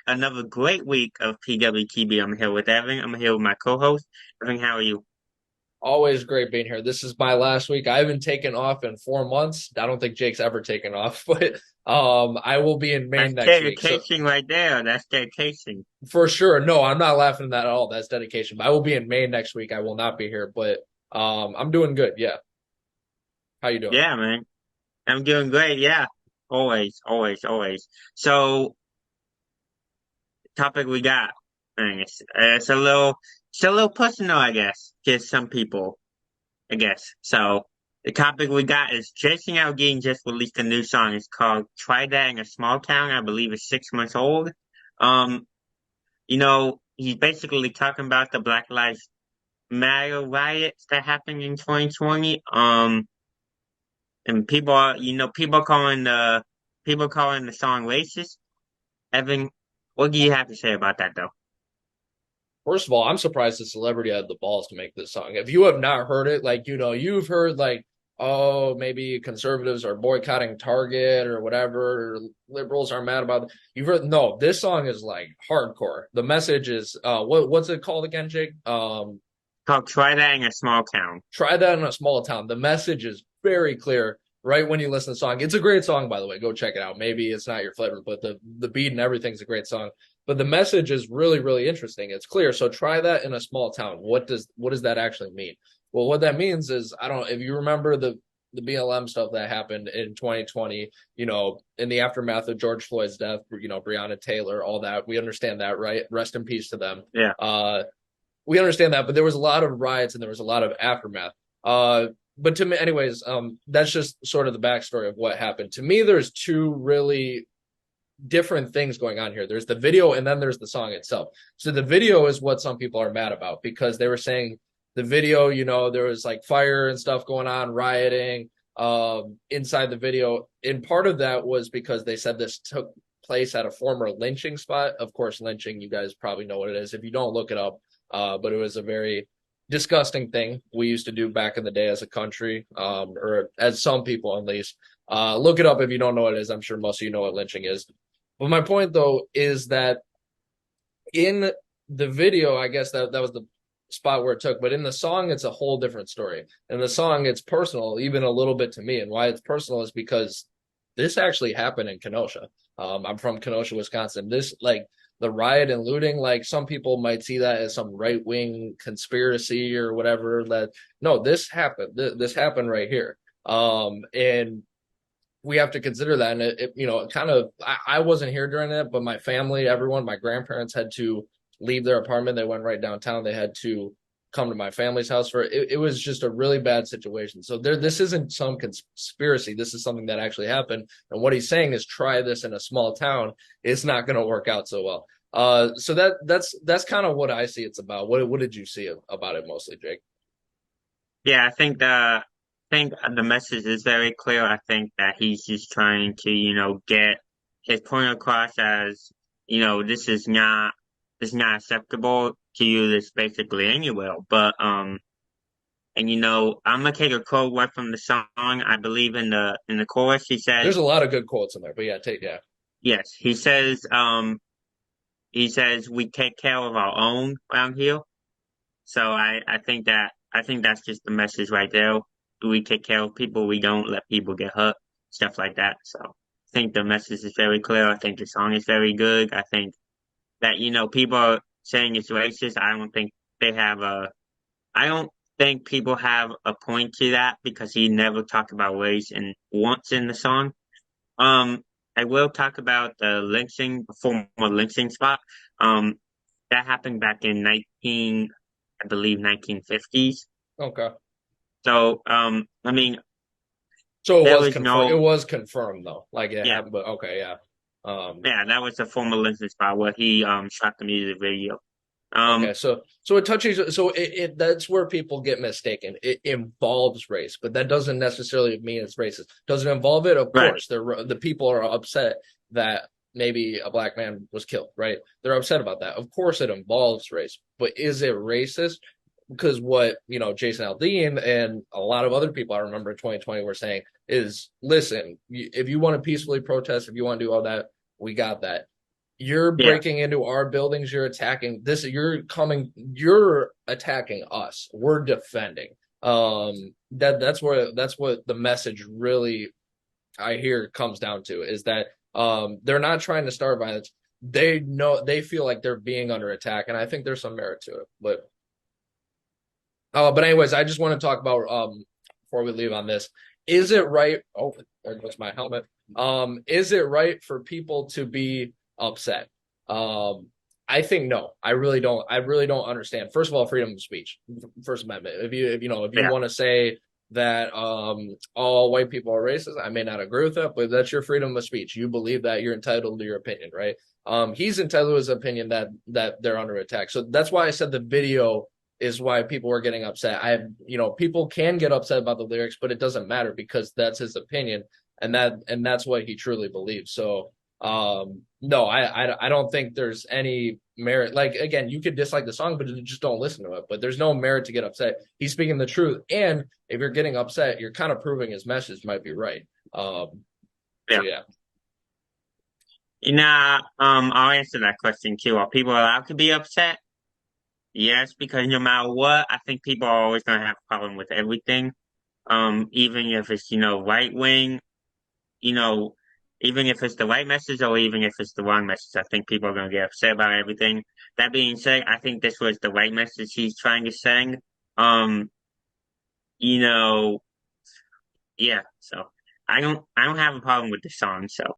Another great week of PWTB. I'm here with Evan. I'm here with my co-host. Evan, how are you? Always great being here. This is my last week. I haven't taken off in 4 months. I don't think Jake's ever taken off, but I will be in That's Maine next week. So dedication right there. That's dedication. for sure, no, I'm not laughing at that at all. That's dedication. But I will be in Maine next week. I will not be here, but I'm doing good. Yeah. How you doing? Yeah, man. I'm doing great. Yeah. Always, always, always. So, topic we got. Man, it's a little personal, I guess, to some people, I guess. So, the topic we got is Jason Aldean just released a new song. It's called "Try That in a Small Town." I believe it's 6 months old. Um, he's basically talking about the Black Lives Matter riots that happened in 2020. And people calling the song racist. Evan, what do you have to say about that, though? First of all, I'm surprised the celebrity had the balls to make this song. If you have not heard it, like, you've heard like, oh, maybe conservatives are boycotting Target or whatever, or liberals are mad about it. You've heard, no, this song is like hardcore. The message is, what's it called again, Jake? Called "Try That in a Small Town." Try that in a small town. The message is very clear right when you listen to the song. It's a great song, by the way. Go check it out. Maybe it's not your flavor, but the beat and everything's a great song. But the message is really, really interesting. It's clear. So try that in a small town. What does that actually mean? Well, what that means is, I don't know if you remember the BLM stuff that happened in 2020, in the aftermath of George Floyd's death, Breonna Taylor, all that. We understand that, right? Rest in peace to them. Yeah. We understand that, but there was a lot of riots and there was a lot of aftermath. But to me, anyways, that's just sort of the backstory of what happened. To me, there's two really different things going on here. There's the video and then there's the song itself. So the video is what some people are mad about because they were saying the video, there was like fire and stuff going on, rioting inside the video. And part of that was because they said this took place at a former lynching spot. Of course, lynching, you guys probably know what it is. If you don't, look it up. But it was a very disgusting thing we used to do back in the day as a country, or as some people at least. Look it up if you don't know what it is. I'm sure most of you know what lynching is. But my point, though, is that in the video, I guess that was the spot where it took, but in the song, it's a whole different story. In the song, it's personal, even a little bit to me. And why it's personal is because this actually happened in Kenosha. I'm from Kenosha, Wisconsin. This, like, the riot and looting, like, some people might see that as some right-wing conspiracy or whatever. That no, this happened. This happened right here. And we have to consider that. And it kind of, I wasn't here during it, but my family, everyone, my grandparents had to leave their apartment. They went right downtown. They had to come to my family's house for it. It was just a really bad situation. So this isn't some conspiracy. This is something that actually happened. And what he's saying is try this in a small town. It's not going to work out so well. So that's kind of what I see it's about. What did you see about it mostly, Jake? Yeah, I think the message is very clear. I think that he's just trying to, get his point across as, this is not acceptable to you this basically anywhere. But and I'm gonna take a quote right from the song. I believe in the chorus he There's says, a lot of good quotes in there, but yeah. yes, he says we take care of our own around here. So I think that's just the message right there. We take care of people, we don't let people get hurt, stuff like that. So I think the message is very clear. I think the song is very good. I think that, people are saying it's racist. I don't think people have a point to that because he never talked about race and once in the song. Um, I will talk about the former lynching spot. Um, that happened back in I believe 1950s. Okay. So, I mean, So it there was was confirmed. It no, was confirmed though. Like it yeah, happened, but okay, yeah. Um, yeah, that was the former lynching spot where he shot the music video. okay, Um, so it touches. So it that's where people get mistaken. It involves race, but that doesn't necessarily mean it's racist. Does it involve it? Of right. course, the people are upset that maybe a black man was killed. Right? They're upset about that. Of course, it involves race, but is it racist? Because what Jason Aldean and a lot of other people I remember in 2020 were saying is, listen, if you want to peacefully protest, if you want to do all that, we got that. You're Yeah, breaking into our buildings, you're attacking this, you're attacking us. We're defending. That's what the message really I hear comes down to is that they're not trying to start violence. They know they feel like they're being under attack, and I think there's some merit to it. But anyways, I just want to talk about before we leave on this. Is it right? Oh, there goes my helmet. Is it right for people to be upset? Um, I think no. I really don't. I really don't understand. First of all, freedom of speech, First Amendment. If you yeah, want to say that all white people are racist, I may not agree with that, but that's your freedom of speech. You believe that you're entitled to your opinion, right? He's entitled to his opinion that they're under attack. So that's why I said the video is why people were getting upset. People can get upset about the lyrics, but it doesn't matter because that's his opinion, and that's what he truly believes. So, no, I don't think there's any merit. Like again, you could dislike the song, but just don't listen to it. But there's no merit to get upset. He's speaking the truth, and if you're getting upset, you're kind of proving his message might be right. So yeah. yeah. I'll answer that question too. Are people allowed to be upset? Yes, because no matter what, I think people are always gonna have a problem with everything. Even if it's, right wing, you know, even if it's the right message or even if it's the wrong message, I think people are gonna get upset about everything. That being said, I think this was the right message he's trying to send. Um, you know, yeah, so I don't have a problem with the song, so